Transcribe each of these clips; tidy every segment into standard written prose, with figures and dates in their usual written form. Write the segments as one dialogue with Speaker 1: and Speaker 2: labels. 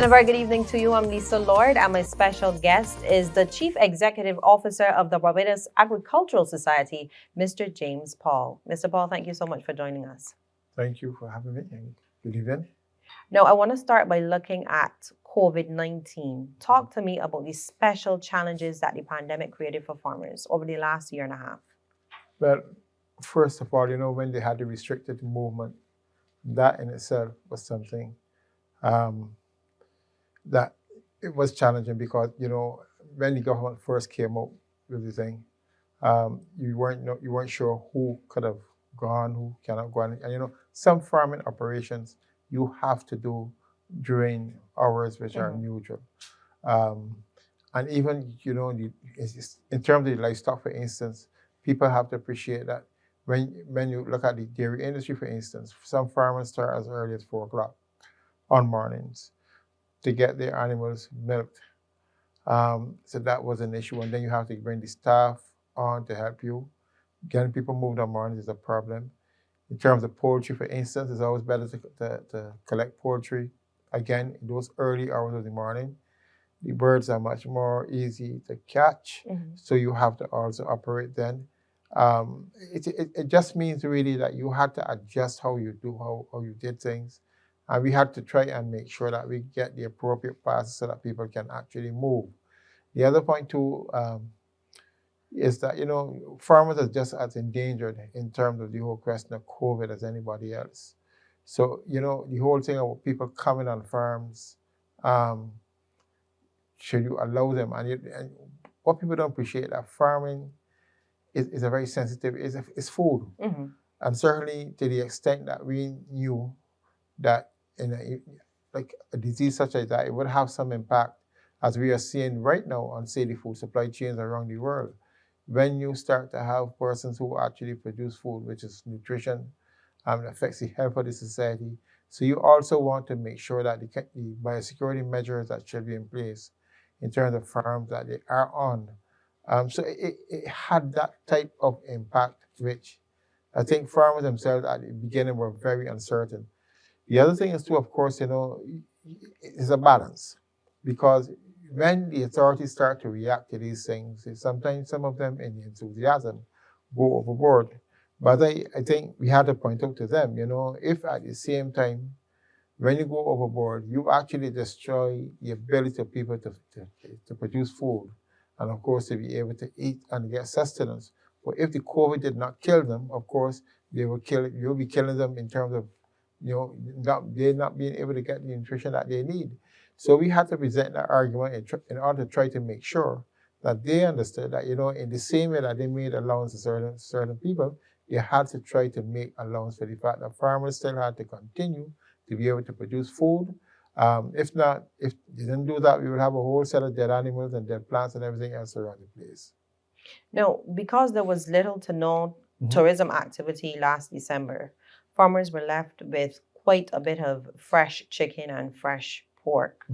Speaker 1: And a very good evening to you. I'm Lisa Lord, and my special guest is the Chief Executive Officer of the Barbados Agricultural Society, Mr. James Paul. Mr. Paul, thank you so much for joining us.
Speaker 2: Thank you for having me, and good evening.
Speaker 1: Now, I want to start by looking at COVID-19. Talk to me about the special challenges that the pandemic created for farmers over the last year and a half.
Speaker 2: Well, first of all, when they had the restricted movement, that in itself was something um, that it was challenging because, when the government first came out with the thing, you weren't sure who could have gone, who cannot go on. And, some farming operations you have to do during hours which are unusual. Um, and even, in terms of the livestock, for instance, people have to appreciate that when you look at the dairy industry, for instance, some farmers start as early as 4 o'clock on mornings to get their animals milked. So that was an issue. And then you have to bring the staff on to help you. Getting people moved on mornings is a problem. In terms of poultry, for instance, it's always better to collect poultry, again, in those early hours of the morning. The birds are much more easy to catch, so you have to also operate then. It just means really that you had to adjust how you did things. And we had to try and make sure that we get the appropriate passes so that people can actually move. The other point too is that, farmers are just as endangered in terms of the whole question of COVID as anybody else. So, the whole thing about people coming on farms, should you allow them? And what people don't appreciate that farming is a very sensitive, is food. And certainly to the extent that we knew that like a disease such as that, it would have some impact, as we are seeing right now on, say, the food supply chains around the world. When you start to have persons who actually produce food, which is nutrition, affects the health of the society. So you also want to make sure that the biosecurity measures that should be in place in terms of farms that they are on. So it had that type of impact, which I think farmers themselves at the beginning were very uncertain. The other thing is too, of course, is a balance, because when the authorities start to react to these things, sometimes some of them in the enthusiasm go overboard. But I think we had to point out to them, if at the same time, when you go overboard, you actually destroy the ability of people to produce food and, of course, to be able to eat and get sustenance. But if the COVID did not kill them, of course, you'll be killing them in terms of, they're not being able to get the nutrition that they need. So we had to present that argument in order to try to make sure that they understood that, in the same way that they made allowance to certain people, they had to try to make allowance for the fact that farmers still had to continue to be able to produce food. If not, if they didn't do that, we would have a whole set of dead animals and dead plants and everything else around the place.
Speaker 1: Now, because there was little to no tourism activity last December, farmers were left with quite a bit of fresh chicken and fresh pork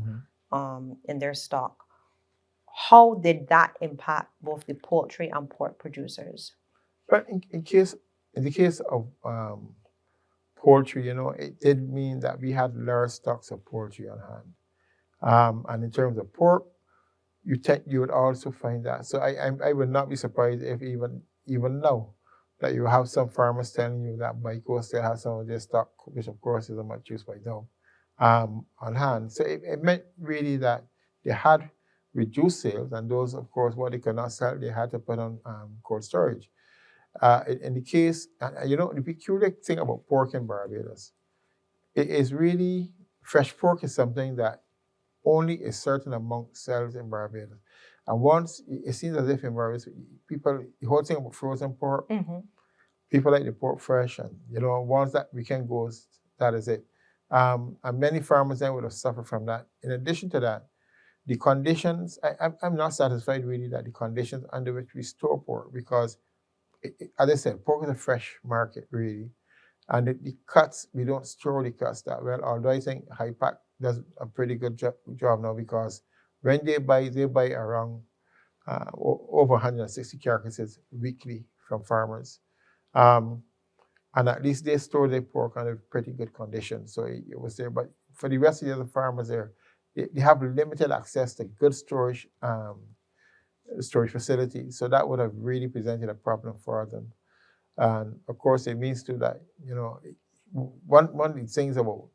Speaker 1: in their stock. How did that impact both the poultry and pork producers?
Speaker 2: But in the case of poultry, it did mean that we had large stocks of poultry on hand. And in terms of pork, you would also find that. So I would not be surprised if even now that you have some farmers telling you that Baiko still has some of their stock, which of course is a much used by now, on hand. So it meant really that they had reduced sales, and those, of course, what they could not sell, they had to put on cold storage. In the case, the peculiar thing about pork in Barbados, it is really, fresh pork is something that only a certain amount sells in Barbados. And once, it seems as if in Barbados, the whole thing about frozen pork, people like the pork fresh, and, once that weekend goes, that is it. And many farmers then would have suffered from that. In addition to that, the conditions, I'm not satisfied really that the conditions under which we store pork, because as I said, pork is a fresh market, really. And the cuts, we don't store the cuts that well, although I think Hypack does a pretty good job now, because when they buy around over 160 carcasses weekly from farmers. And at least they store their pork in a pretty good condition. So it was there. But for the rest of the other farmers there, they have limited access to good storage facilities. So that would have really presented a problem for them. And of course, it means too that, one of the things about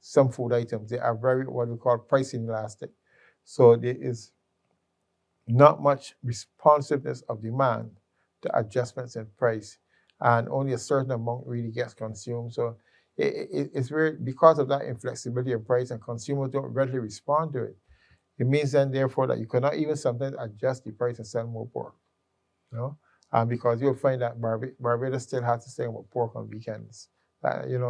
Speaker 2: some food items, they are very, what we call, price inelastic. So there is not much responsiveness of demand to adjustments in price, and only a certain amount really gets consumed. So it's very, because of that inflexibility of price, and consumers don't readily respond to it. It means then, therefore, that you cannot even sometimes adjust the price and sell more pork, because you'll find that Barbados still has to sell more pork on weekends, in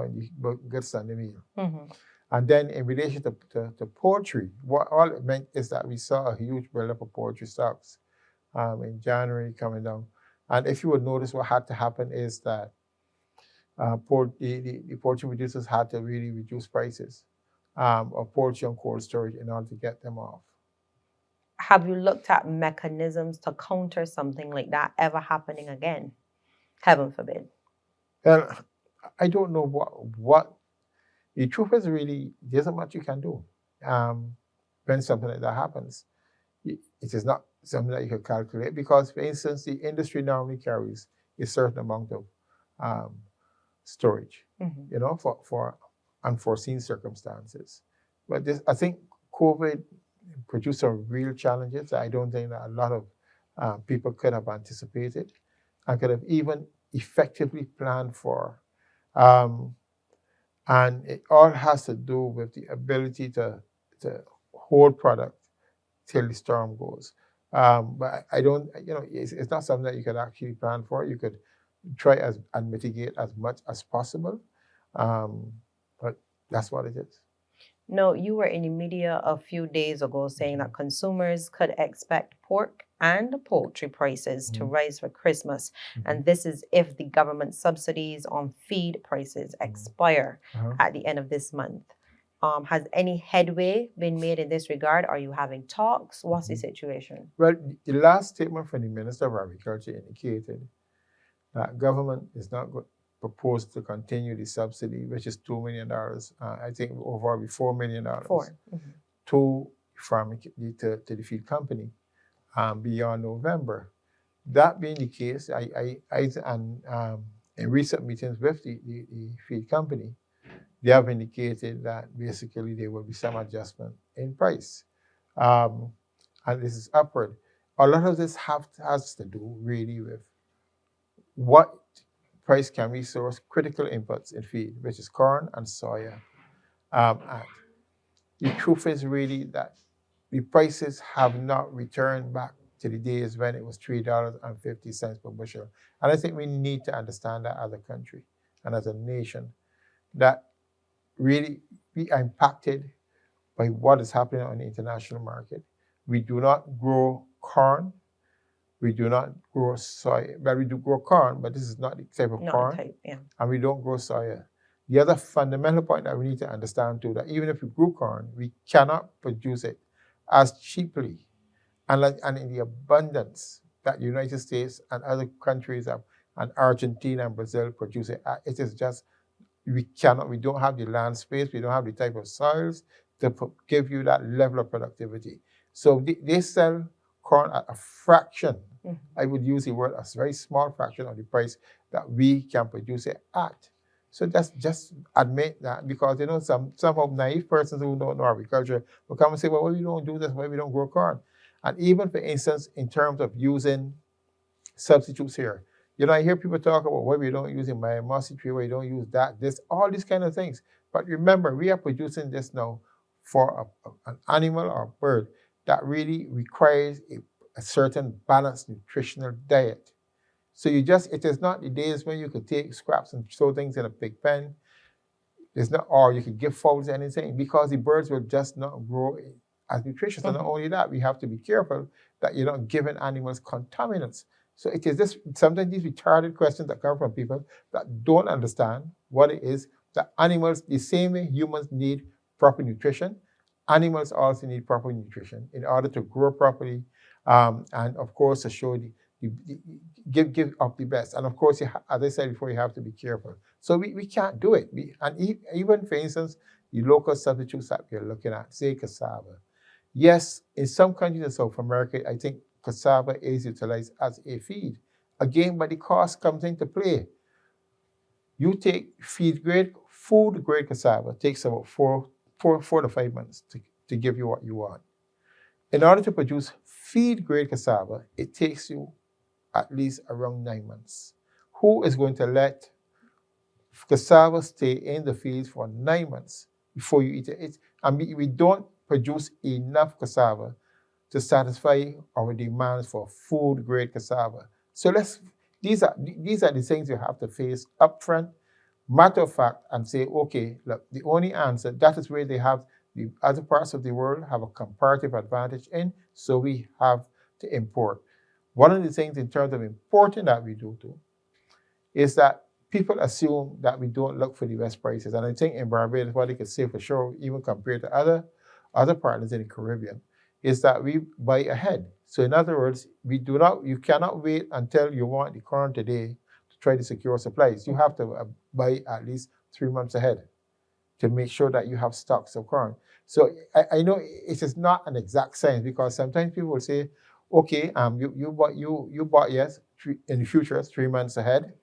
Speaker 2: the good Sunday meal.
Speaker 1: Mm-hmm.
Speaker 2: And then in relation to poultry, what all it meant is that we saw a huge buildup of poultry stocks in January coming down. And if you would notice, what had to happen is that the poultry producers had to really reduce prices of poultry on cold storage in order to get them off.
Speaker 1: Have you looked at mechanisms to counter something like that ever happening again? Heaven forbid.
Speaker 2: Well, I don't know what the truth is. Really, there isn't much you can do when something like that happens. It is not something that you can calculate, because, for instance, the industry normally carries a certain amount of storage, for unforeseen circumstances. But I think COVID produced some real challenges that I don't think that a lot of people could have anticipated and could have even effectively planned for. And it all has to do with the ability to hold product till the storm goes. But I don't, it's not something that you could actually plan for. You could try and mitigate as much as possible, but that's what it is.
Speaker 1: No, you were in the media a few days ago saying that consumers could expect pork and poultry prices to rise for Christmas. And this is if the government subsidies on feed prices expire at the end of this month. Has any headway been made in this regard? Are you having talks? What's the situation?
Speaker 2: Well, the last statement from the Minister of Agriculture indicated that government is not proposed to continue the subsidy, which is $2 million. I think overall be $4 million to farming to the feed company beyond November. That being the case, I in recent meetings with the feed company, they have indicated that basically there will be some adjustment in price, and this is upward. A lot of this has to do really with what price can we source critical inputs in feed, which is corn and soya. And the truth is really that the prices have not returned back to the days when it was $3.50 per bushel. And I think we need to understand that as a country and as a nation, that really we are impacted by what is happening on the international market. We do not grow corn. We do not grow soya. Well, we do grow corn, but this is not the type of corn. And we don't grow soya. The other fundamental point that we need to understand too, that even if we grew corn, we cannot produce it as cheaply and in the abundance that the United States and other countries have, and Argentina and Brazil produce it. It is just, we don't have the land space, we don't have the type of soils to give you that level of productivity. So they sell corn at a fraction, I would use the word, a very small fraction of the price that we can produce it at. So just admit that, because some of naive persons who don't know agriculture will come and say, well, why we don't do this, why we don't grow corn? And even, for instance, in terms of using substitutes here, I hear people talk about why we don't use mustard tree, why we don't use this, all these kind of things. But remember, we are producing this now for an animal or a bird that really requires a certain balanced nutritional diet. So it is not the days when you could take scraps and throw things in a pig pen. It's not, or you could give fowls anything, because the birds will just not grow as nutritious. And not only that, we have to be careful that you're not giving animals contaminants. So it is this, sometimes these retarded questions that come from people that don't understand what it is that animals, the same way humans need proper nutrition, animals also need proper nutrition in order to grow properly, and of course to show give up the best. And of course, as I said before, you have to be careful. So we can't do it. And even, for instance, the local substitutes that we're looking at, say cassava. Yes, in some countries in South America, I think cassava is utilized as a feed. Again, but the cost comes into play. You take food grade cassava, takes about four to 5 months to give you what you want. In order to produce feed grade cassava, it takes you at least around 9 months. Who is going to let cassava stay in the fields for 9 months before you eat it? And we don't produce enough cassava to satisfy our demands for food grade cassava. So these are the things you have to face upfront, matter of fact, and say, okay, look, the only answer, that is where they have the other parts of the world have a comparative advantage in, so we have to import. One of the things in terms of importing that we do too is that people assume that we don't look for the best prices. And I think in Barbados, what they could say for sure, even compared to other partners in the Caribbean, is that we buy ahead. So in other words, you cannot wait until you want the corn today to try to secure supplies. You have to buy at least 3 months ahead to make sure that you have stocks of corn. So I know it is not an exact science, because sometimes people will say, okay, you bought yes in the future 3 months ahead.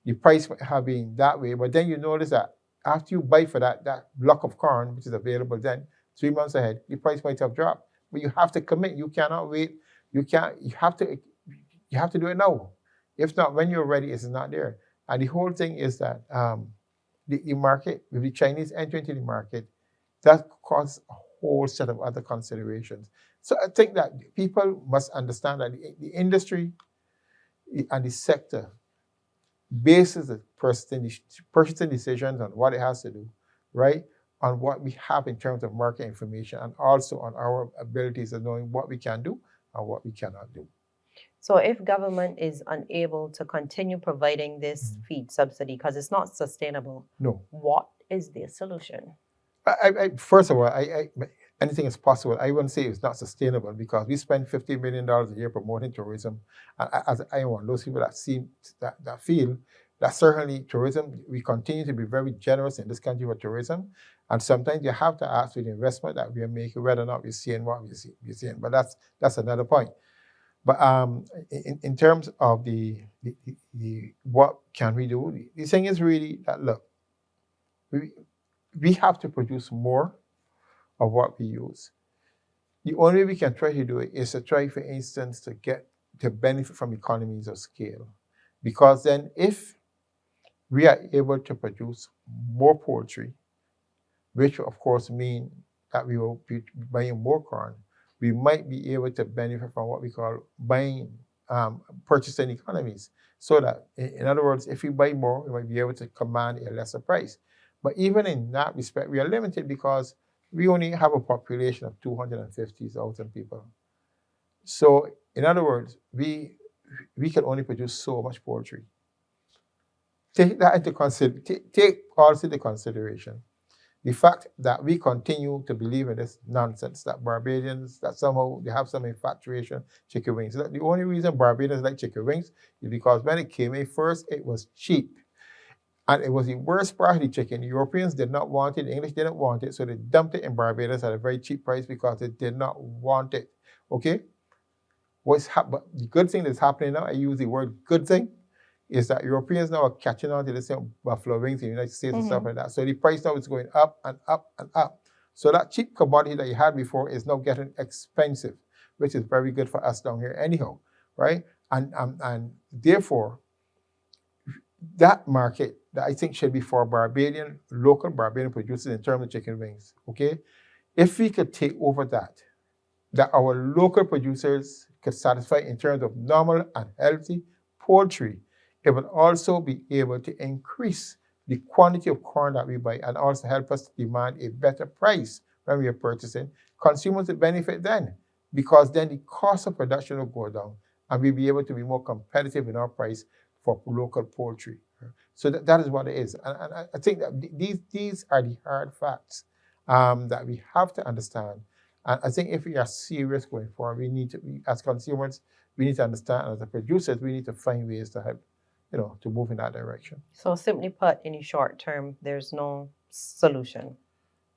Speaker 2: The price might have been that way, but then you notice that after you buy for that block of corn, which is available then 3 months ahead, the price might have dropped. But you have to commit. You cannot wait. You have to do it now. If not, when you're ready, it's not there. And the whole thing is that the market, with the Chinese entering into the market, that causes a whole set of other considerations. So I think that people must understand that the industry and the sector bases the purchasing decisions on what it has to do, right? On what we have in terms of market information, and also on our abilities of knowing what we can do and what we cannot do.
Speaker 1: So if government is unable to continue providing this feed subsidy because it's not sustainable,
Speaker 2: no,
Speaker 1: what is the solution?
Speaker 2: First of all, anything is possible. I wouldn't say it's not sustainable, because we spend $50 million a year promoting tourism. As I want those people that feel that certainly tourism, we continue to be very generous in this country with tourism. And sometimes you have to ask for the investment that we are making, whether or not we're seeing what we're seeing. But that's another point. But in terms of the what can we do, the thing is really that, look, we have to produce more of what we use. The only way we can try to do it is to try, for instance, to benefit from economies of scale. Because then if we are able to produce more poultry, which of course mean that we will be buying more corn, we might be able to benefit from what we call purchasing economies. So that, in other words, if we buy more, we might be able to command a lesser price. But even in that respect, we are limited, because we only have a population of 250,000 people. So, in other words, we can only produce so much poultry. Take that into take also into consideration the fact that we continue to believe in this nonsense that Barbadians, that somehow they have some infatuation chicken wings. The only reason Barbadians like chicken wings is because when it came in first, it was cheap. And it was the worst part of the chicken. The Europeans did not want it. The English didn't want it. So they dumped it in Barbados at a very cheap price because they did not want it. Okay? But the good thing that's happening now, I use the word good thing, is that Europeans now are catching on to the same buffalo wings in the United States and stuff like that. So the price now is going up and up and up. So that cheap commodity that you had before is now getting expensive, which is very good for us down here anyhow, right? And therefore, that market that I think should be for local Barbadian producers in terms of chicken wings, okay? If we could take over that our local producers could satisfy in terms of normal and healthy poultry, it would also be able to increase the quantity of corn that we buy, and also help us to demand a better price when we are purchasing. Consumers would benefit then, because then the cost of production will go down, and we'll be able to be more competitive in our price for local poultry. So that is what it is. And I think that these are the hard facts that we have to understand. And I think if we are serious going forward, as consumers, we need to understand, and as the producers, we need to find ways to help, to move in that direction.
Speaker 1: So simply put, in the short term, there's no solution.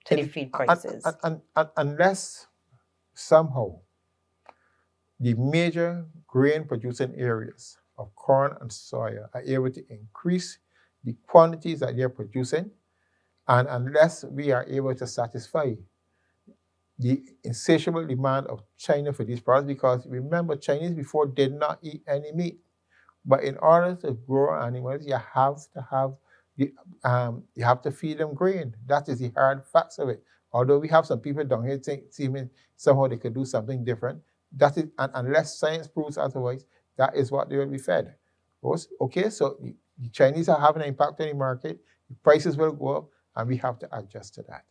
Speaker 1: to the feed prices.
Speaker 2: And unless somehow the major grain producing areas of corn and soya are able to increase the quantities that they're producing, and unless we are able to satisfy the insatiable demand of China for these products, because remember, Chinese before did not eat any meat. But in order to grow animals, you have to feed them grain. That is the hard facts of it. Although we have some people down here seeming somehow they could do something different, that is, and unless science proves otherwise, that is what they will be fed. Okay, so the Chinese are having an impact on the market. The prices will go up, and we have to adjust to that.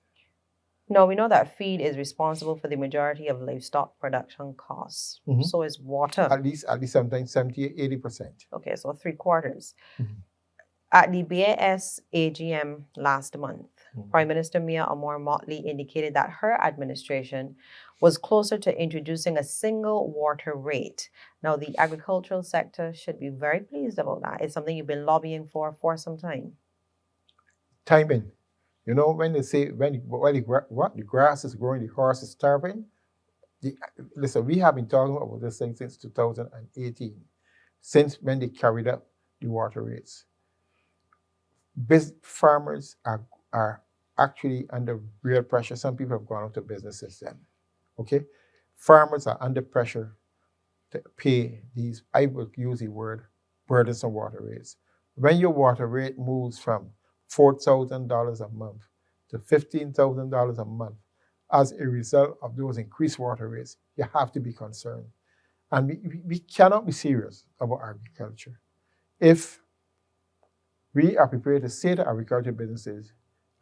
Speaker 1: Now, we know that feed is responsible for the majority of livestock production costs. So is water.
Speaker 2: At least sometimes 70, 80%.
Speaker 1: Okay, so 3/4. At the BAS AGM last month, Prime Minister Mia Amor Motley indicated that her administration was closer to introducing a single water rate. Now, the agricultural sector should be very pleased about that. It's something you've been lobbying for some time.
Speaker 2: Timing. You know, when they say, the grass is growing, the horse is starving. Listen, we have been talking about this thing since 2018, since when they carried up the water rates. Farmers are actually under real pressure. Some people have gone out of business since then. Okay? Farmers are under pressure to pay these, I would use the word, burdensome water rates. When your water rate moves from $4,000 a month to $15,000 a month as a result of those increased water rates, you have to be concerned. And we cannot be serious about agriculture if we are prepared to say to agriculture businesses,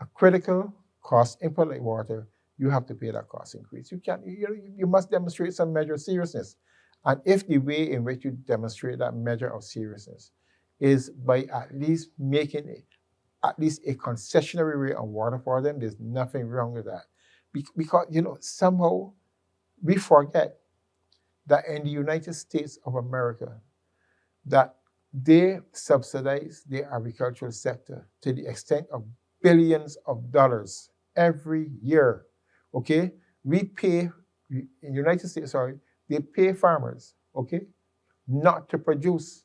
Speaker 2: a critical cost input like water, you have to pay that cost increase. You must demonstrate some measure of seriousness. And if the way in which you demonstrate that measure of seriousness is by at least making at least a concessionary rate on water for them, there's nothing wrong with that. Because, somehow we forget that in the United States of America, that they subsidize the agricultural sector to the extent of billions of dollars every year. Okay? We pay, in the United States, they pay farmers, okay, not to produce.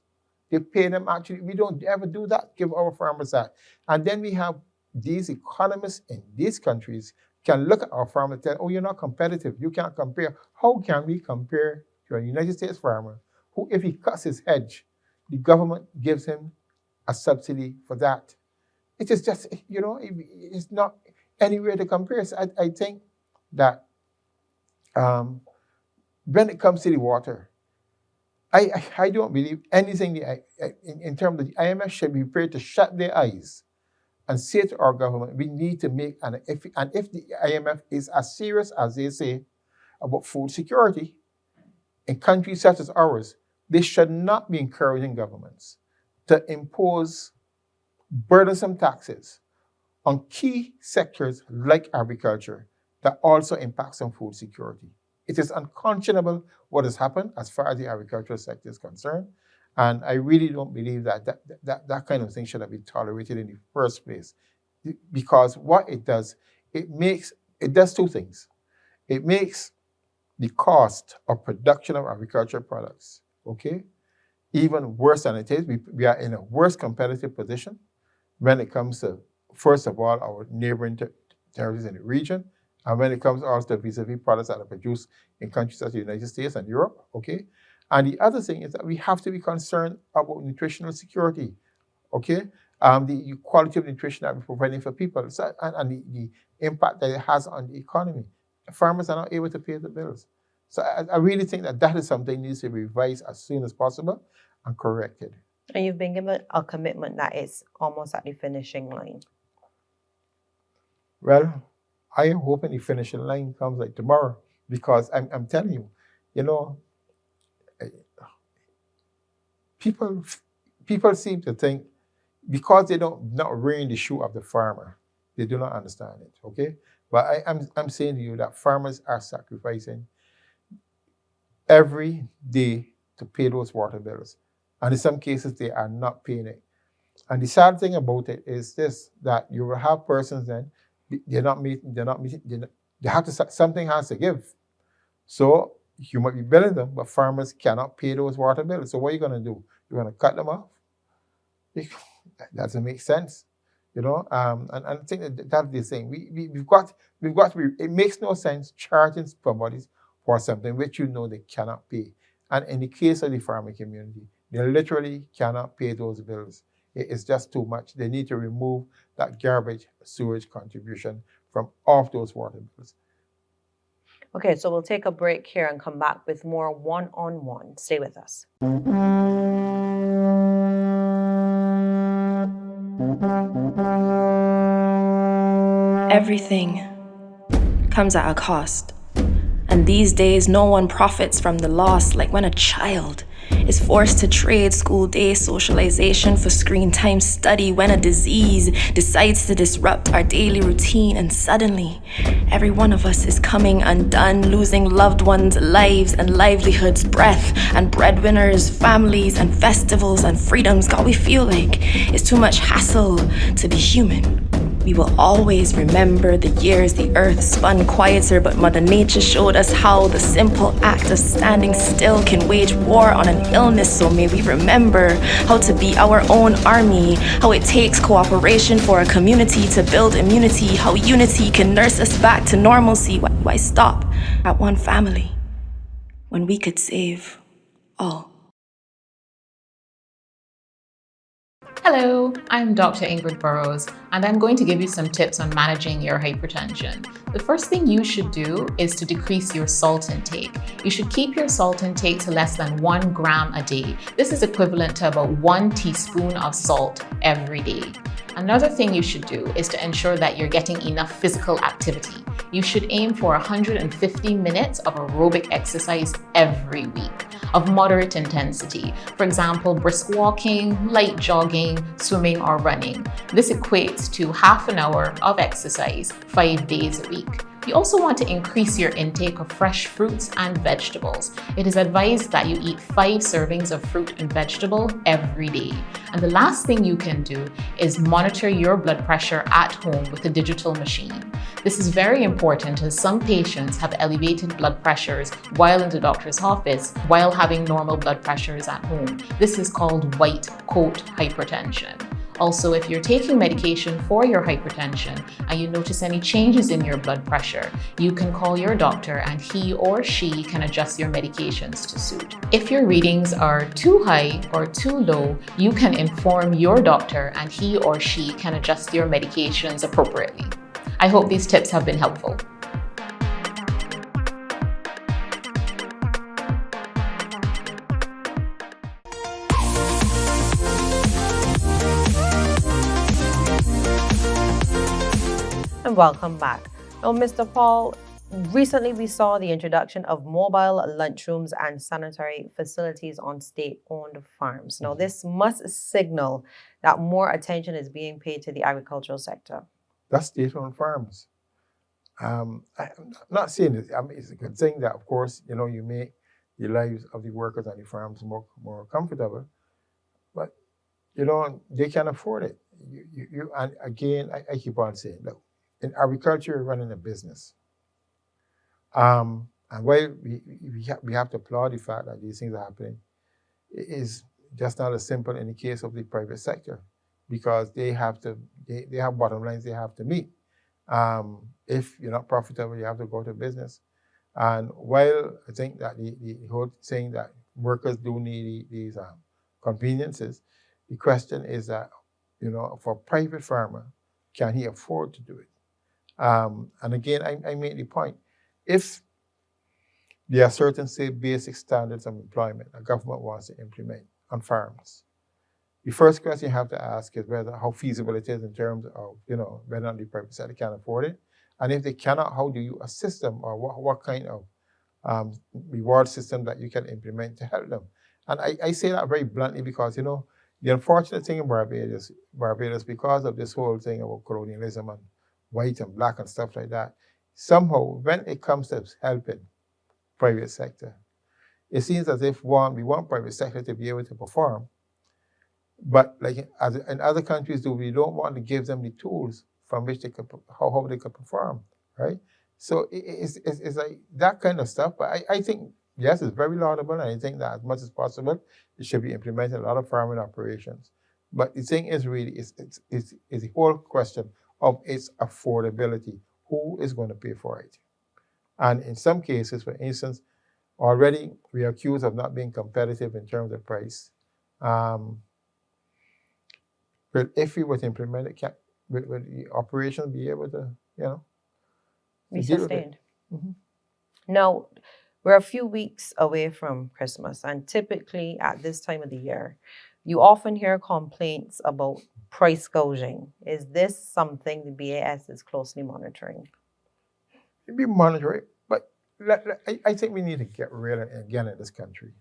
Speaker 2: They pay them actually, we don't ever do that, give our farmers that. And then we have these economists in these countries can look at our farmer and tell, oh, you're not competitive, you can't compare. How can we compare to a United States farmer who, if he cuts his hedge, the government gives him a subsidy for that? It is just, it's not anywhere to compare. So I think that when it comes to the water, I don't believe anything in terms of the IMF should be prepared to shut their eyes and say to our government, we need to make, if the IMF is as serious as they say about food security in countries such as ours, they should not be encouraging governments to impose burdensome taxes on key sectors like agriculture that also impacts on food security. It is unconscionable what has happened as far as the agricultural sector is concerned. And I really don't believe that kind of thing should have been tolerated in the first place. Because what it does, it does two things. It makes the cost of production of agricultural products, okay, even worse than it is. We are in a worse competitive position when it comes to, first of all, our neighboring territories in the region, and when it comes also to vis-a-vis products that are produced in countries such as the United States and Europe, okay? And the other thing is that we have to be concerned about nutritional security, okay? The quality of nutrition that we're providing for people, and the impact that it has on the economy. Farmers are not able to pay the bills. So I really think that is something that needs to be revised as soon as possible and corrected.
Speaker 1: And you've been given a commitment that it's almost at the finishing line.
Speaker 2: Well, I am hoping the finishing line comes like tomorrow, because I'm telling you, people seem to think because they not wearing the shoe of the farmer, they do not understand it. Okay, but I'm saying to you that farmers are sacrificing every day to pay those water bills, and in some cases they are not paying it. And the sad thing about it is this: that you will have persons then They have to, something has to give. So you might be billing them, but farmers cannot pay those water bills. So what are you going to do? You're going to cut them off? That doesn't make sense, and I think that's the thing. We've got to be. It makes no sense charging somebody for something which they cannot pay. And in the case of the farming community, they literally cannot pay those bills. It's just too much. They need to remove that garbage sewage contribution from off those water bills.
Speaker 1: Okay, so we'll take a break here and come back with more one-on-one. Stay with us.
Speaker 3: Everything comes at a cost. And these days, no one profits from the loss, like when a child is forced to trade school day socialization for screen time study, when a disease decides to disrupt our daily routine, and suddenly, every one of us is coming undone, losing loved ones' lives and livelihoods, breath and breadwinners, families and festivals and freedoms. God, we feel like it's too much hassle to be human. We will always remember the years the earth spun quieter, but Mother Nature showed us how the simple act of standing still can wage war on an illness. So may we remember how to be our own army, how it takes cooperation for a community to build immunity, how unity can nurse us back to normalcy. Why stop at one family when we could save all?
Speaker 4: Hello, I'm Dr. Ingrid Burrows, and I'm going to give you some tips on managing your hypertension. The first thing you should do is to decrease your salt intake. You should keep your salt intake to less than 1 gram a day. This is equivalent to about 1 teaspoon of salt every day. Another thing you should do is to ensure that you're getting enough physical activity. You should aim for 150 minutes of aerobic exercise every week of moderate intensity. For example, brisk walking, light jogging, swimming, or running. This equates to half an hour of exercise 5 days a week. You also want to increase your intake of fresh fruits and vegetables. It is advised that you eat 5 servings of fruit and vegetable every day. And the last thing you can do is monitor your blood pressure at home with a digital machine. This is very important as some patients have elevated blood pressures while in the doctor's office while having normal blood pressures at home. This is called white coat hypertension. Also, if you're taking medication for your hypertension and you notice any changes in your blood pressure, you can call your doctor and he or she can adjust your medications to suit. If your readings are too high or too low, you can inform your doctor and he or she can adjust your medications appropriately. I hope these tips have been helpful.
Speaker 1: And welcome back. Now, Mr. Paul, recently we saw the introduction of mobile lunchrooms and sanitary facilities on state-owned farms. Now, this must signal that more attention is being paid to the agricultural sector.
Speaker 2: That's state-owned farms. I'm not saying it. I mean, it's a good thing that, of course, you make the lives of the workers on the farms more comfortable, but they can afford it. And again, I keep on saying, look, in agriculture, we're running a business. And while we have to applaud the fact that these things are happening, it is just not as simple in the case of the private sector, because they have bottom lines they have to meet. If you're not profitable, you have to go to business. And while I think that the whole thing that workers do need these conveniences, the question is that, for a private farmer, can he afford to do it? And again, I made the point, if there are certain, say, basic standards of employment a government wants to implement on farms, the first question you have to ask is how feasible it is in terms of, whether or not the private sector can afford it. And if they cannot, how do you assist them, or what kind of reward system that you can implement to help them? And I say that very bluntly because, the unfortunate thing in Barbados, because of this whole thing about colonialism and white and black and stuff like that, somehow when it comes to helping private sector, it seems as if we want private sector to be able to perform, but like in other countries we don't want to give them the tools from which they could, how they could perform, right? So it's like that kind of stuff. But I think, yes, it's very laudable, and I think that as much as possible, it should be implemented in a lot of farming operations. But the thing is really, is the whole question of its affordability. Who is going to pay for it? And in some cases, for instance, already we are accused of not being competitive in terms of price. But if we were to implement it, will the operation be able to,
Speaker 1: Be
Speaker 2: to deal with it?
Speaker 1: sustained. Now, we're a few weeks away from Christmas, and typically at this time of the year, you often hear complaints about price gouging. Is this something the BAS is closely monitoring?
Speaker 2: We monitor it, but I think we need to get real again in this country.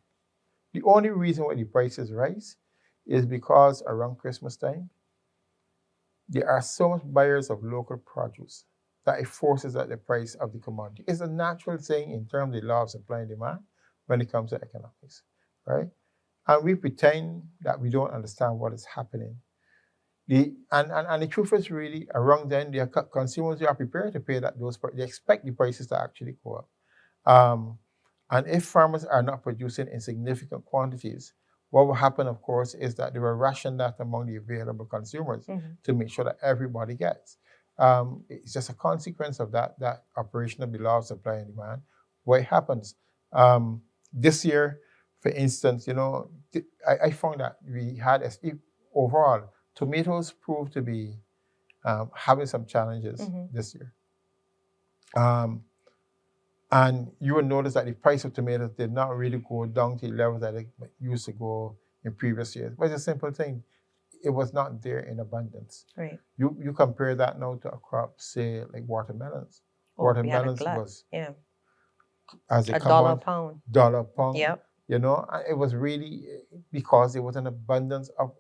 Speaker 2: The only reason why the prices rise is because around Christmas time, there are so much buyers of local produce that it forces up the price of the commodity. It's a natural thing in terms of the law of supply and demand when it comes to economics, right? And we pretend that we don't understand what is happening. And the truth is really, around then, the consumers are prepared to pay those prices. They expect the prices to actually go up. And if farmers are not producing in significant quantities, what will happen, of course, is that they will ration that among the available consumers to make sure that everybody gets. It's just a consequence of that operation of the law of supply and demand. What happens? This year, for instance, I found that we had, overall, tomatoes proved to be having some challenges this year. And you will notice that the price of tomatoes did not really go down to the levels that it used to go in previous years. But it's a simple thing. It was not there in abundance.
Speaker 1: Right.
Speaker 2: You compare that now to a crop, say, like watermelons.
Speaker 1: Watermelons
Speaker 2: was,
Speaker 1: $1
Speaker 2: as a
Speaker 1: a pound.
Speaker 2: $1 a pound.
Speaker 1: Yep.
Speaker 2: And it was really because there was an abundance of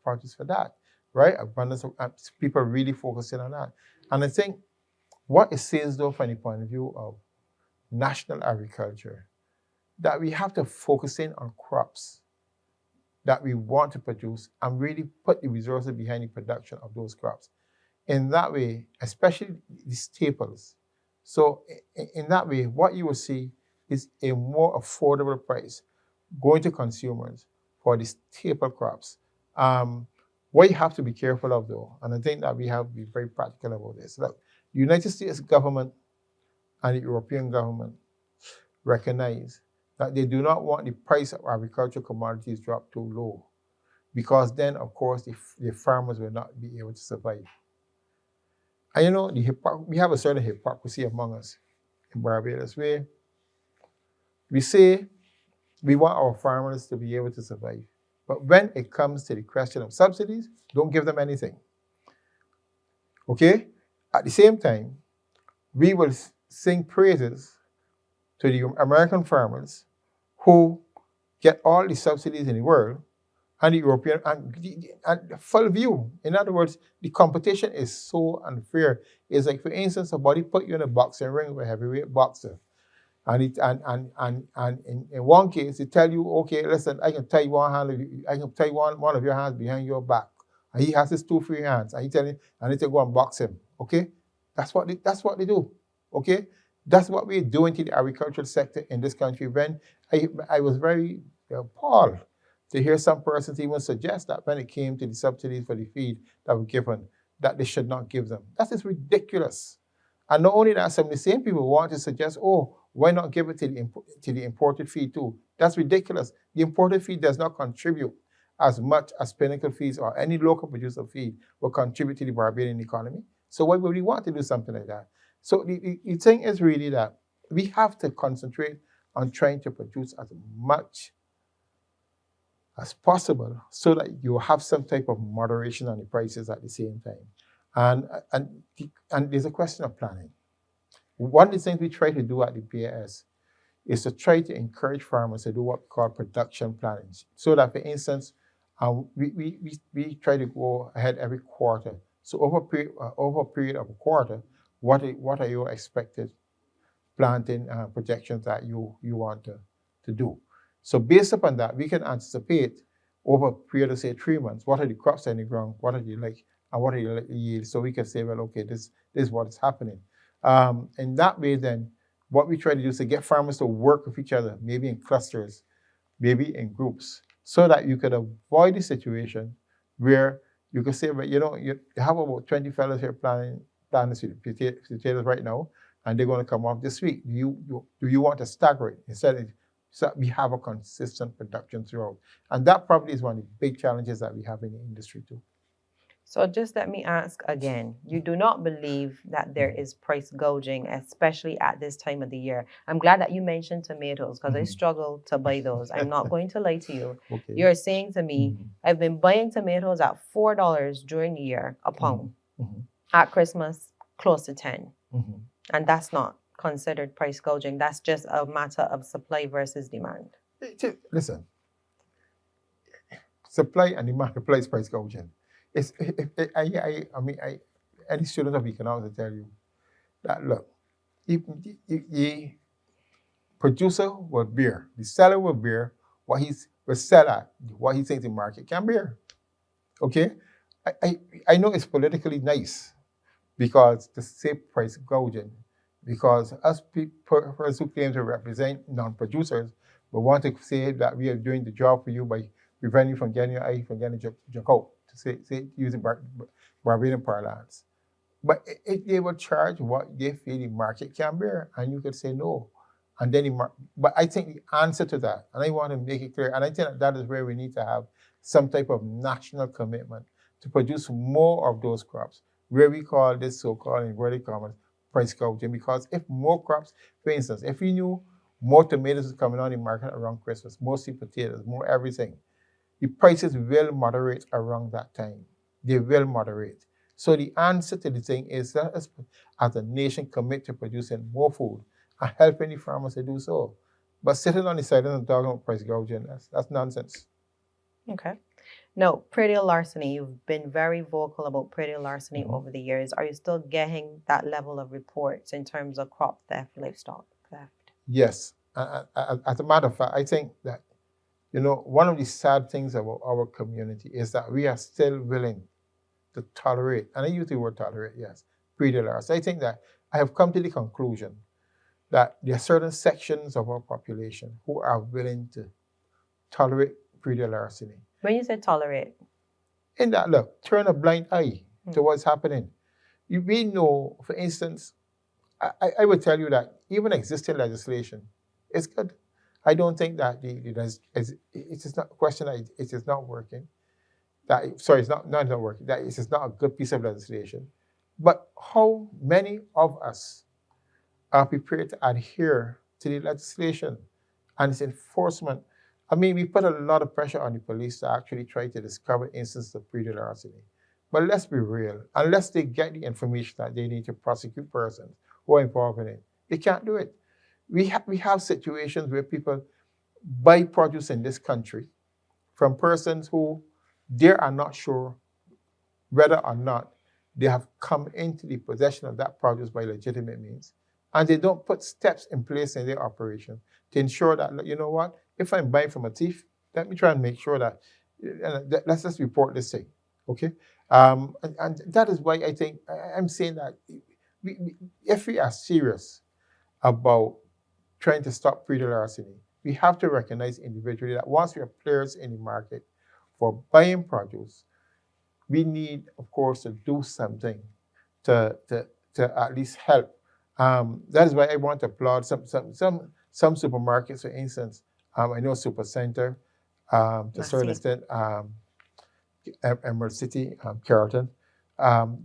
Speaker 2: produce for that, right? Abundance of people really focusing on that. And I think what it says, though, from the point of view of national agriculture, that we have to focus in on crops that we want to produce and really put the resources behind the production of those crops. In that way, especially the staples. So in that way, what you will see is a more affordable price going to consumers for the staple crops. What you have to be careful of, though, and I think that we have to be very practical about this. Look, the United States government and the European government recognize that they do not want the price of agricultural commodities drop too low, because then, of course, the farmers will not be able to survive. And we have a certain hypocrisy among us in Barbados, where we say we want our farmers to be able to survive. But when it comes to the question of subsidies, don't give them anything. Okay? At the same time, we will sing praises to the American farmers who get all the subsidies in the world, and the European, and the full view. In other words, the competition is so unfair. It's like, for instance, somebody put you in a boxing ring with a heavyweight boxer. And in one case, they tell you, okay, listen, I can tie one of your hands behind your back. And he has his 2 free hands. And he tell you, I need to go and box him. Okay? That's what they do. Okay? That's what we're doing to the agricultural sector in this country. When I was very appalled to hear some persons even suggest that when it came to the subsidies for the feed that were given, that they should not give them. That is ridiculous. And not only that, some of the same people want to suggest, oh, why not give it to the imported feed too? That's ridiculous. The imported feed does not contribute as much as Pinnacle Feeds or any local producer feed will contribute to the Barbadian economy. So why would we want to do something like that? So the thing is really that we have to concentrate on trying to produce as much as possible so that you have some type of moderation on the prices at the same time. And there's a question of planning. One of the things we try to do at the BAS is to try to encourage farmers to do what we call production planning. So that, for instance, we try to go ahead every quarter. So over a period of a quarter, what are your expected planting projections that you want to do? So based upon that, we can anticipate over a period of say 3 months, what are the crops in the ground, what are the and what are the yields, so we can say, well, okay, this is what is happening. In that way, then, what we try to do is to get farmers to work with each other, maybe in clusters, maybe in groups, so that you could avoid the situation where you could say, but you have about 20 fellows here planting potatoes right now, and they're going to come off this week. Do you want to stagger it instead so we have a consistent production throughout? And that probably is one of the big challenges that we have in the industry too.
Speaker 1: So just let me ask again, you do not believe that there is price gouging, especially at this time of the year? I'm glad that you mentioned tomatoes because I struggle to buy those. I'm not going to lie to you.
Speaker 2: Okay.
Speaker 1: You're saying to me, I've been buying tomatoes at $4 during the year, a pound. At Christmas, close to 10. And that's not considered price gouging. That's just a matter of supply versus demand.
Speaker 2: Listen, supply and demand applies price gouging. Any student of economics will tell you that, look, the producer will bear, the seller will bear what will sell at, what he thinks the market can bear. Okay? I know it's politically nice because to say price gouging, because us persons who claim to represent non-producers, but want to say that we are doing the job for you by preventing you from getting your eye from getting your coat, to say using Barbadian parlance. But if they would charge what they feel the market can bear, and you could say no. And then but I think the answer to that, and I want to make it clear, and I think that is where we need to have some type of national commitment to produce more of those crops, where we call this so-called inverted commas price gouging. Because if more crops, for instance, if we knew more tomatoes is coming on the market around Christmas, mostly potatoes, more everything, the prices will moderate around that time. They will moderate. So the answer to the thing is that us as a nation commit to producing more food and helping the farmers to do so. But sitting on the sidelines and talking about price gouging, that's nonsense.
Speaker 1: Okay. No, predial larceny. You've been very vocal about predial larceny over the years. Are you still getting that level of reports in terms of crop theft, livestock theft?
Speaker 2: Yes. As a matter of fact, I think that, one of the sad things about our community is that we are still willing to tolerate, and I use the word tolerate, yes, predial larceny. I think that I have come to the conclusion that there are certain sections of our population who are willing to tolerate predial larceny.
Speaker 1: When you say tolerate?
Speaker 2: In that, look, turn a blind eye to what's happening. We know, for instance, I would tell you that even existing legislation is good. I don't think that it is not a question that it is not working. It's not working. That it is not a good piece of legislation. But how many of us are prepared to adhere to the legislation and its enforcement? I mean, we put a lot of pressure on the police to actually try to discover instances of predial larceny. But let's be real. Unless they get the information that they need to prosecute persons who are involved in it, they can't do it. We have situations where people buy produce in this country from persons who they are not sure whether or not they have come into the possession of that produce by legitimate means. And they don't put steps in place in their operation to ensure that, you know what, if I'm buying from a thief, let me try and make sure that, let's just report this thing, okay? And that is why I think I'm saying that if we are serious about trying to stop predial larceny, we have to recognize individually that once we are players in the market for buying produce, we need, of course, to do something to at least help. That is why I want to applaud some supermarkets, for instance. I know Supercenter, to a certain extent, Emerald City, Carrollton.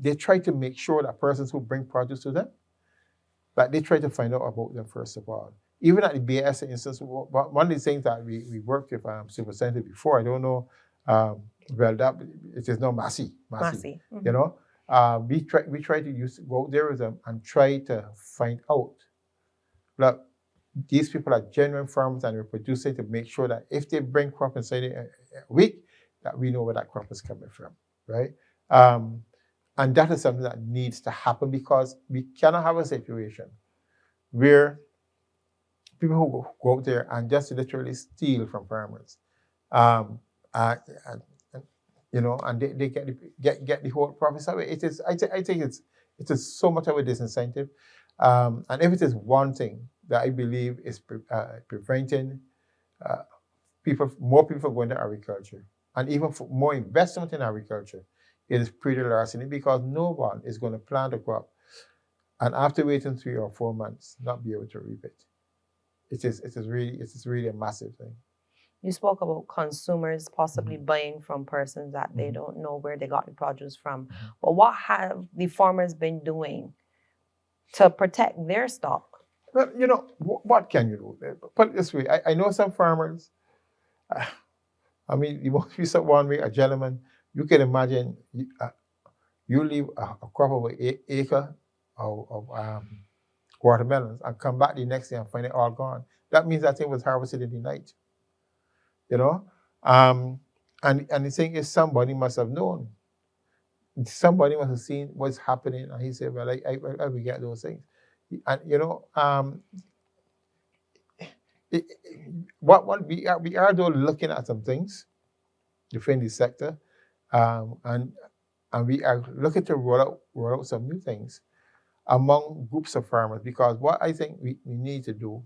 Speaker 2: They try to make sure that persons who bring produce to them, that they try to find out about them first of all. Even at the BS, for instance, one of the things that we worked with Supercenter before, I don't know, that it is now Massey. We try to go out there with them and try to find out, look, these people are genuine farmers and we're producing to make sure that if they bring crop inside a week, that we know where that crop is coming from, right? And that is something that needs to happen, because we cannot have a situation where people who go out there and just literally steal from farmers. and and they get the whole profits away. It is, I think it is so much of a disincentive. And if it is one thing that I believe is preventing uh, more people going to agriculture, and even for more investment in agriculture, it is predatory larceny, because no one is going to plant a crop and after waiting 3 or 4 months not be able to reap it. It is really a massive thing.
Speaker 1: You spoke about consumers possibly buying from persons that they don't know where they got the produce from. But what have the farmers been doing to protect their stock?
Speaker 2: Well, what can you do? Put it this way, I know some farmers. I mean, you must be one way, a gentleman. You can imagine you leave a crop of an acre of watermelons and come back the next day and find it all gone. That means that thing was harvested in the night. And the thing is, somebody must have known. Somebody must have seen what's happening, and he said, "Well, I will get those things." And what we are though looking at some things within the sector, and we are looking to roll out some new things among groups of farmers, because what I think we need to do,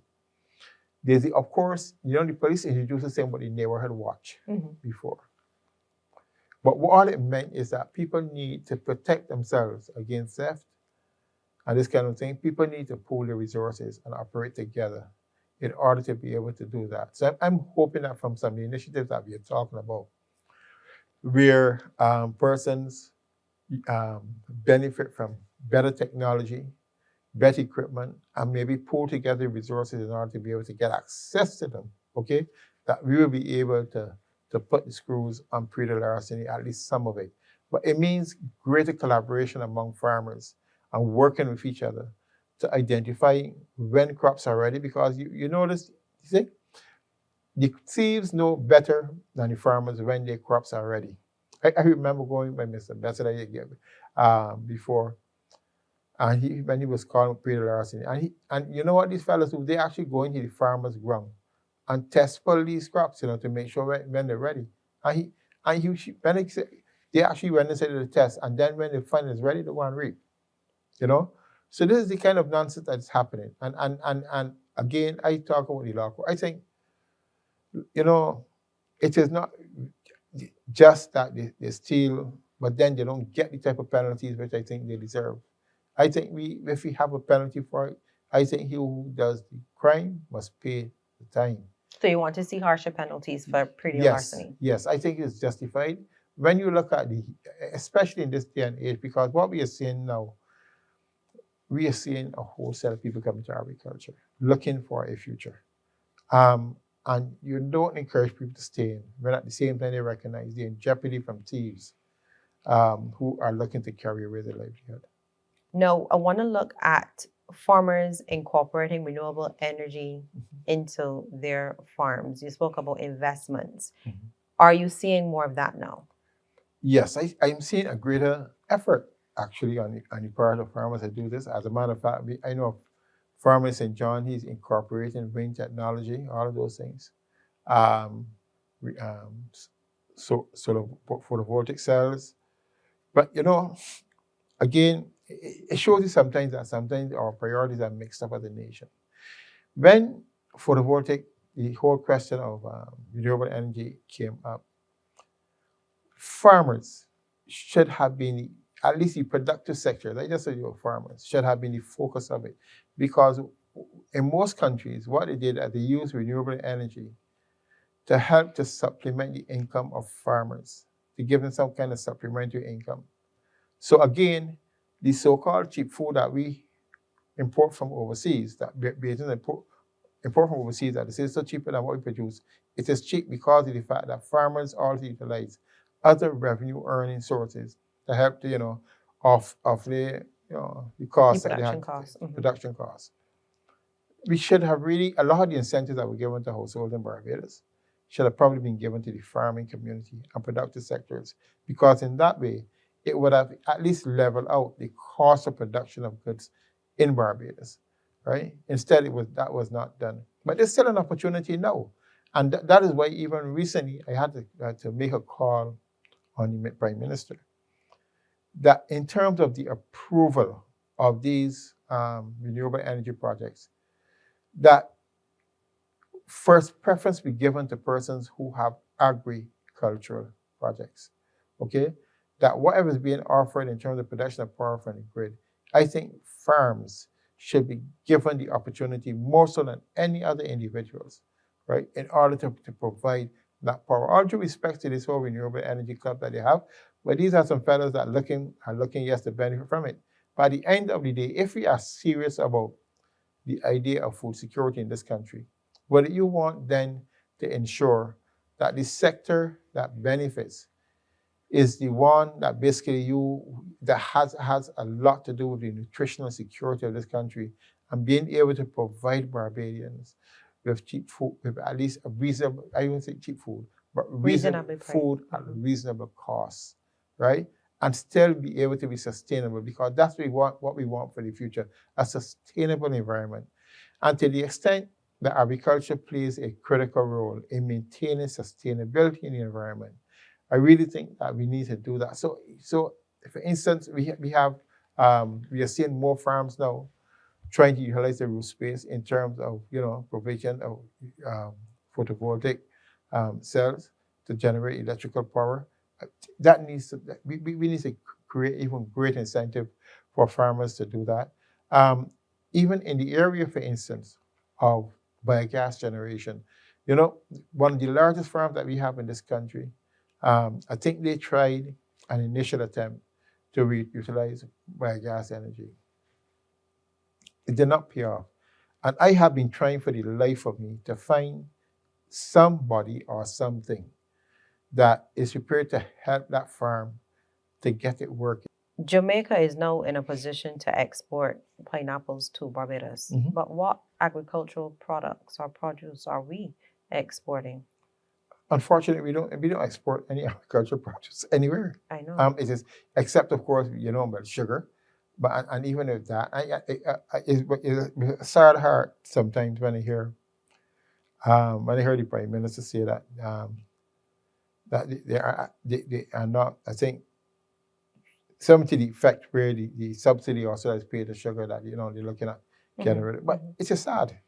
Speaker 2: of course, the police introduced the thing about the neighborhood watch before. But what it meant is that people need to protect themselves against theft and this kind of thing. People need to pool their resources and operate together in order to be able to do that. So I'm hoping that from some of the initiatives that we are talking about, where persons benefit from better technology, better equipment, and maybe pull together resources in order to be able to get access to them, okay? That we will be able to put the screws on predatory larceny, at least some of it. But it means greater collaboration among farmers and working with each other to identify when crops are ready, because you notice, you see, the thieves know better than the farmers when their crops are ready. I remember going by Mr. Besser before, and when he was calling predatory larceny, and you know what these fellas do? They actually go into the farmer's ground and test for these crops, to make sure when they're ready. When they actually went inside of the test, and then when they find it's ready, they go and reap. So this is the kind of nonsense that's happening. And again, I talk about the law. I think, it is not just that they steal, but then they don't get the type of penalties which I think they deserve. I think if we have a penalty for it, I think he who does the crime must pay the time.
Speaker 1: So you want to see harsher penalties for predatory larceny?
Speaker 2: Yes, I think it's justified. When you look at especially in this day and age, because what we are seeing now, we are seeing a whole set of people coming to agriculture, looking for a future. And you don't encourage people to stay in, when at the same time they recognize they're in jeopardy from thieves who are looking to carry away their livelihood.
Speaker 1: No, I want to look at farmers incorporating renewable energy into their farms. You spoke about investments. Are you seeing more of that now?
Speaker 2: Yes, I'm seeing a greater effort actually on the part of farmers to do this. As a matter of fact, I know Farmer in St. John, he's incorporating wind technology, all of those things. So photovoltaic cells. But again, it shows you sometimes that our priorities are mixed up as a nation. When photovoltaic, the whole question of renewable energy came up, farmers should have been, at least the productive sector, like just farmers, should have been the focus of it. Because in most countries, what they did is they used renewable energy to help to supplement the income of farmers, to give them some kind of supplementary income. So again, the so-called cheap food that we import from overseas, import from overseas, that is so cheaper than what we produce, it is cheap because of the fact that farmers also utilize other revenue earning sources to help to, offlay the costs that they have, production costs. We should have really, a lot of the incentives that were given to households in Barbados should have probably been given to the farming community and productive sectors, because in that way, it would have at least leveled out the cost of production of goods in Barbados, right? Instead, that was not done. But there's still an opportunity now. And that is why even recently I had to make a call on the Prime Minister that in terms of the approval of these renewable energy projects, that first preference be given to persons who have agricultural projects, okay? That whatever is being offered in terms of production of power from the grid, I think farms should be given the opportunity more so than any other individuals, right, in order to provide that power. All due respect to this whole renewable energy club that they have, but these are some fellows that are looking, yes, to benefit from it. By the end of the day, if we are serious about the idea of food security in this country, what you want then to ensure that the sector that benefits is the one that basically that has a lot to do with the nutritional security of this country and being able to provide Barbadians with cheap food, with at least a reasonable, I won't say cheap food, but reasonable food at a reasonable cost, right? And still be able to be sustainable, because that's what we want for the future, a sustainable environment. And to the extent that agriculture plays a critical role in maintaining sustainability in the environment, I really think that we need to do that. So for instance, we are seeing more farms now trying to utilize the roof space in terms of provision of photovoltaic cells to generate electrical power. That needs to we need to create even great incentive for farmers to do that. Even in the area, for instance, of biogas generation, one of the largest farms that we have in this country, I think they tried an initial attempt to utilize biogas energy. It did not pay off. And I have been trying for the life of me to find somebody or something that is prepared to help that farm to get it working.
Speaker 1: Jamaica is now in a position to export pineapples to Barbados.
Speaker 2: Mhm.
Speaker 1: But what agricultural products or produce are we exporting?
Speaker 2: Unfortunately, we don't export any agricultural produce anywhere.
Speaker 1: I know.
Speaker 2: It is, except of course, about sugar. But and even with that, it's sad heart sometimes when I hear the Prime Minister say that that they are not. I think some to the effect where the subsidy also has paid the sugar that they're looking at getting rid of. But it's just sad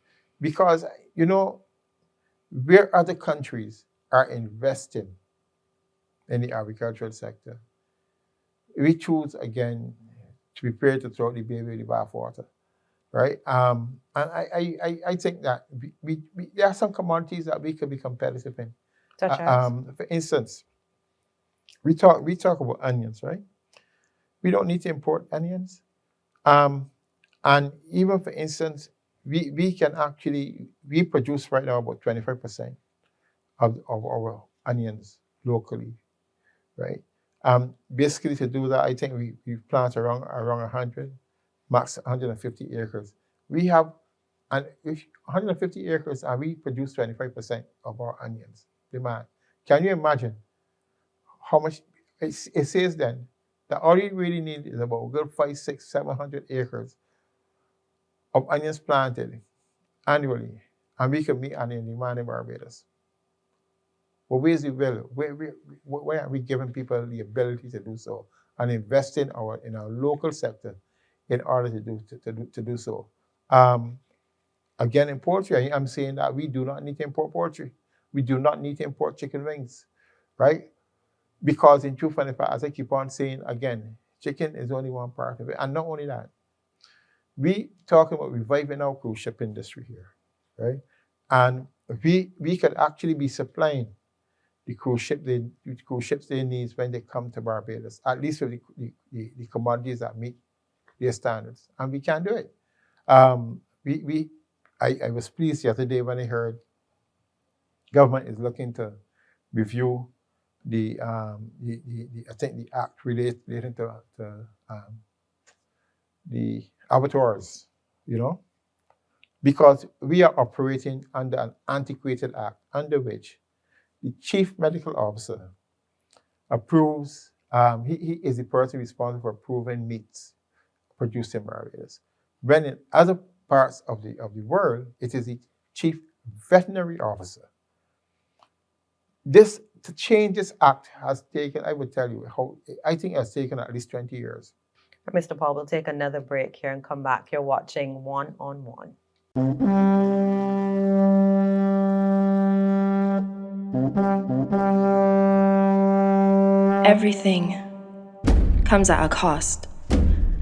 Speaker 2: because where other countries are investing in the agricultural sector, we choose again to be prepared to throw the baby with the bathwater, right? And I think that we there are some commodities that we could be competitive in.
Speaker 1: Such as?
Speaker 2: For instance, we talk about onions, right? We don't need to import onions. And even for instance, we can actually, we produce right now about 25% of our onions locally, right? Basically to do that, I think we plant around 100, max 150 acres. We have, and if 150 acres, and we produce 25% of our onions demand. Can you imagine how much, it says then, that all you really need is about a good 500, 600, 700 acres of onions planted annually, and we can meet onion demand in Barbados. Well, where's the will? Where are we giving people the ability to do so and invest in our local sector in order to do so? Again, in poultry, I'm saying that we do not need to import poultry. We do not need to import chicken wings, right? Because in truth and in fact, as I keep on saying again, chicken is only one part of it. And not only that, we talking about reviving our cruise ship industry here, right? And we could actually be supplying the cruise ships they need when they come to Barbados, at least with the commodities that meet their standards. And we can do it. I was pleased the other day when I heard government is looking to review I think the act relating to the abattoirs, because we are operating under an antiquated act under which the chief medical officer approves, he is the person responsible for approving meats produced in Barbados. When in other parts of the world, it is the chief veterinary officer to change this act has taken, I would tell you, I think it has taken at least 20 years.
Speaker 1: Mr. Paul, we'll take another break here and come back. You're watching One on One.
Speaker 3: Everything comes at a cost.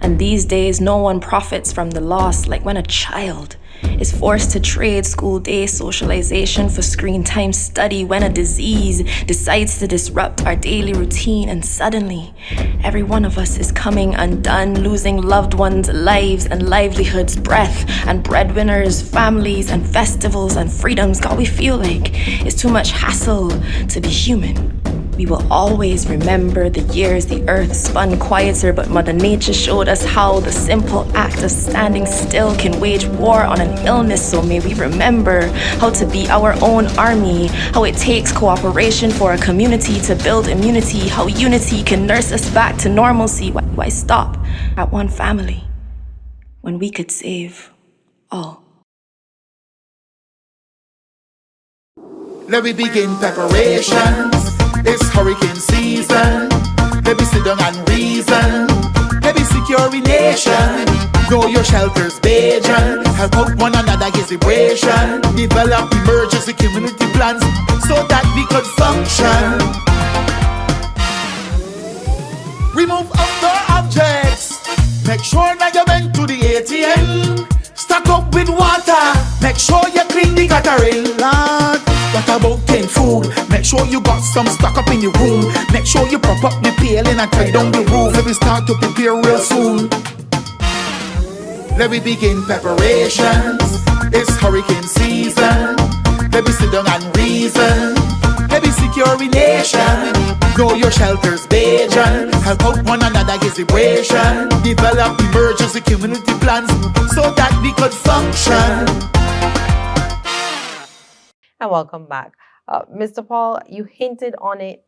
Speaker 3: And these days, no one profits from the loss, like when a child is forced to trade school day socialization for screen time study, when a disease decides to disrupt our daily routine, and suddenly, every one of us is coming undone, losing loved ones' lives and livelihoods, breath and breadwinners, families and festivals and freedoms. God, we feel like it's too much hassle to be human. We will always remember the years the earth spun quieter, but Mother Nature showed us how the simple act of standing still can wage war on an illness. So may we remember how to be our own army, how it takes cooperation for a community to build immunity, how unity can nurse us back to normalcy. Why stop at one family when we could save all?
Speaker 5: Let me begin preparations. It's hurricane season. Let me sit down and reason. Let me secure a nation. Know your shelters, Bajan. Help out one another, get vibration. Develop emergency community plans so that we could function. Remove outdoor objects. Make sure that you went to the ATM. Stock up with water. Make sure you clean the guttering, Lord. What about canned food? Make sure you got some stock up in your room. Make sure you prop up the paling and tie down the roof. Let me start to prepare real soon. Let me begin preparations. It's hurricane season. Let me sit down and reason. Let me secure a nation. Know your shelters, Bajan. Help out one another, get vibration. Develop emergency community plans so that we could function.
Speaker 1: And welcome back. Mr. Paul, you hinted on it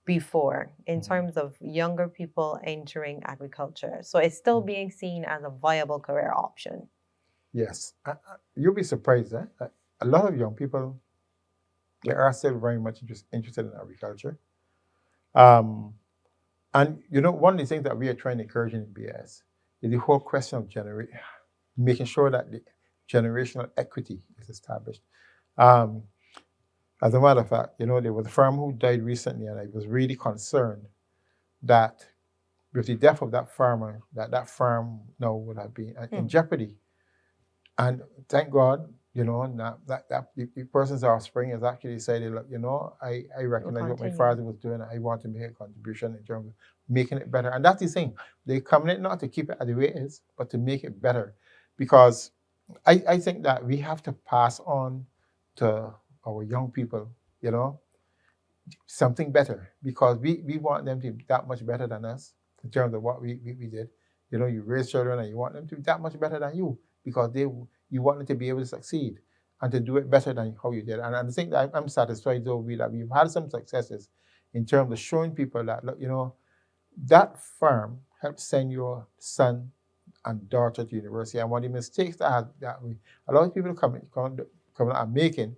Speaker 1: before in terms of younger people entering agriculture. So it's still being seen as a viable career option.
Speaker 2: Yes. You'll be surprised. A lot of young people, they are still very much interested in agriculture. And, one of the things that we are trying to encourage in BS is the whole question of making sure that the generational equity is established. As a matter of fact, there was a farmer who died recently, and I was really concerned that with the death of that farmer, that farm now would have been in jeopardy. And thank God, that the person's offspring has actually said, look, I recognize what my father was doing. I want to make a contribution in terms of making it better. And that's the thing. They come in not to keep it as the way it is, but to make it better. Because I think that we have to pass on to our young people, something better, because we want them to be that much better than us in terms of what we did. You raise children and you want them to be that much better than you, because you want them to be able to succeed and to do it better than how you did. And I think that I'm satisfied though that we've had some successes in terms of showing people that, look, that farm helped send your son and daughter to university. And one of the mistakes that a lot of people coming are making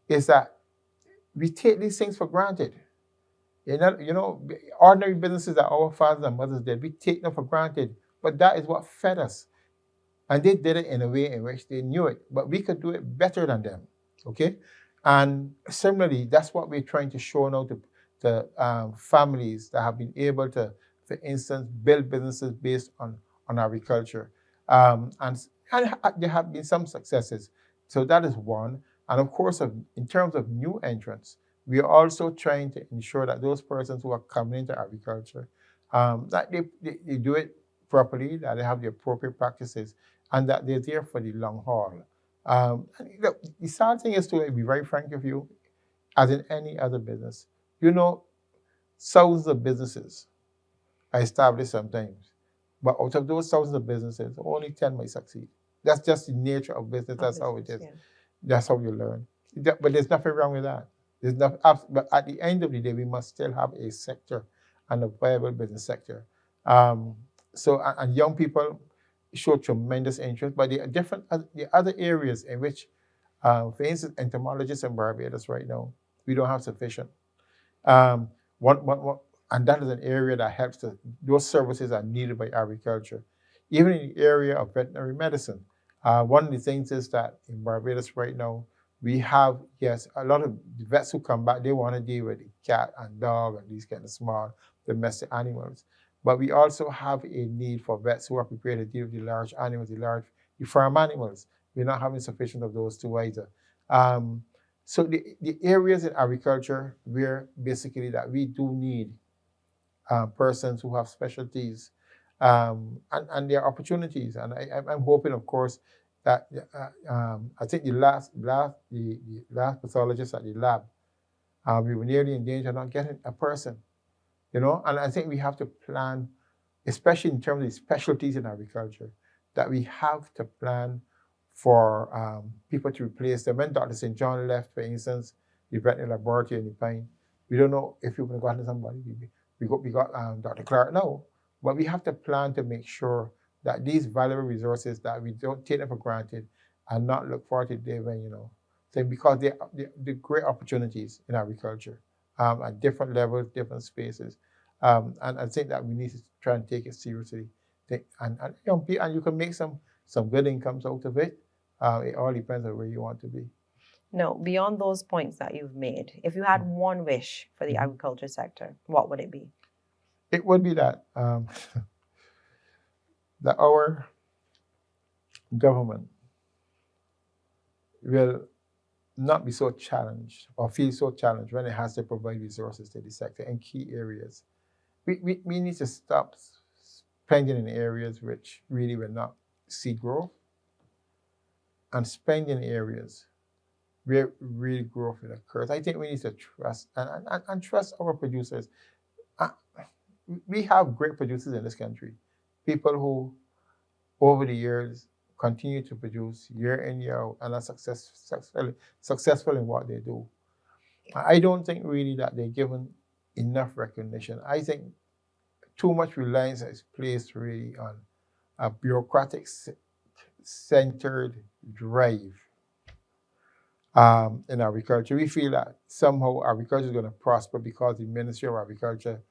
Speaker 2: is that we take these things for granted. Ordinary businesses that our fathers and mothers did, we take them for granted. But that is what fed us. And they did it in a way in which they knew it. But we could do it better than them, okay? And similarly, that's what we're trying to show now to families that have been able to, for instance, build businesses based on agriculture. And there have been some successes. So that is one. And of course, in terms of new entrants, we are also trying to ensure that those persons who are coming into agriculture, that they do it properly, that they have the appropriate practices, and that they're there for the long haul. Look, the sad thing is, to be very frank with you, as in any other business, thousands of businesses are established sometimes. But out of those thousands of businesses, only 10 might succeed. That's just the nature of business. That's how it is. Yeah. That's how you learn. But there's nothing wrong with that. But at the end of the day, we must still have a sector and a viable business sector. And young people show tremendous interest, but there are the other areas in which, for instance, entomologists in Barbados right now, we don't have sufficient. Um, and that is an area that helps those services are needed by agriculture. Even in the area of veterinary medicine, one of the things is that in Barbados right now, we have, yes, a lot of the vets who come back, they want to deal with the cat and dog and these kind of small domestic animals. But we also have a need for vets who are prepared to deal with the large animals, the farm animals. We're not having sufficient of those too either. So the areas in agriculture where basically that we do need persons who have specialties and their opportunities. And I'm hoping, of course, that I think the last pathologist at the lab, we were nearly in danger of not getting a person, you know. And I think we have to plan, especially in terms of the specialties in agriculture, that we have to plan for people to replace them. When Dr. St. John left, for instance, the veterinary laboratory in the Pine, we don't know if we would have gotten somebody. We got Dr. Clark now, but we have to plan to make sure that these valuable resources that we don't take them for granted and not look forward to the day when, you know, so because they're great opportunities in agriculture at different levels, different spaces. And I think that we need to try and take it seriously. And you can make some good incomes out of it. It all depends on where you want to be.
Speaker 1: No, beyond those points that you've made, if you had one wish for the agriculture sector, what would it be?
Speaker 2: It would be that that our government will not be so challenged or feel so challenged when it has to provide resources to the sector in key areas. We need to stop spending in areas which really will not see growth and spend in areas where real growth will occur. I think we need to trust and trust our producers. We have great producers in this country, people who over the years continue to produce year in, year out, and are successful in what they do. I don't think really that they're given enough recognition. I think too much reliance is placed really on a bureaucratic centered drive in agriculture. We feel that somehow agriculture is going to prosper because the Ministry of Agriculture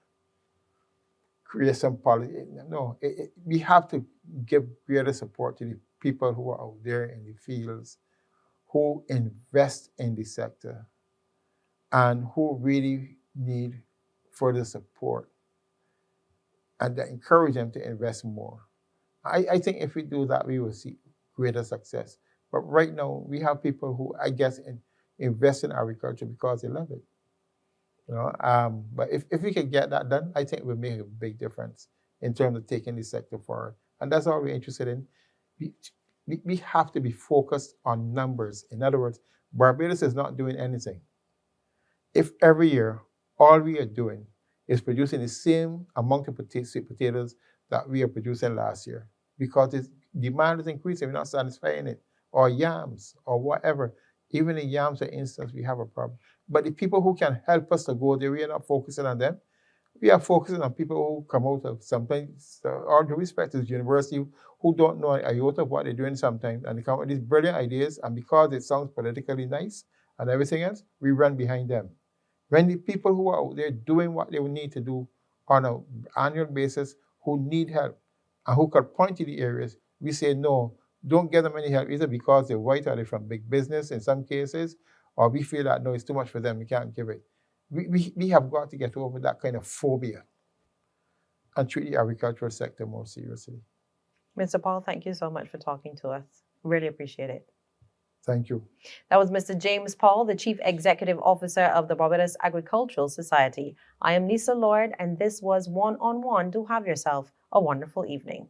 Speaker 2: creates some policy. No, we have to give greater support to the people who are out there in the fields, who invest in the sector, and who really need further support, and that encourage them to invest more. I think if we do that, we will see greater success. But right now, we have people who, I guess, invest in agriculture because they love it. You know, but if we can get that done, I think it will make a big difference in terms of taking the sector forward. And that's all we're interested in. We have to be focused on numbers. In other words, Barbados is not doing anything if every year all we are doing is producing the same amount of sweet potatoes that we are producing last year, because demand is increasing, we're not satisfying it, or yams, or whatever. Even in yams, for instance, we have a problem. But the people who can help us to go there, we are not focusing on them. We are focusing on people who come out of sometimes, all due respect to the university, who don't know a iota of what they're doing sometimes, and they come up with these brilliant ideas, and because it sounds politically nice and everything else, we run behind them. When the people who are out there doing what they would need to do on an annual basis, who need help, and who could point to the areas, we say, no, don't get them any help, either because they're white or they're from big business in some cases, or we feel that, no, it's too much for them, we can't give it. We have got to get over that kind of phobia and treat the agricultural sector more seriously.
Speaker 1: Mr. Paul, thank you so much for talking to us. Really appreciate it.
Speaker 2: Thank you.
Speaker 1: That was Mr. James Paul, the Chief Executive Officer of the Barbados Agricultural Society. I am Lisa Lord, and this was One on One. Do have yourself a wonderful evening.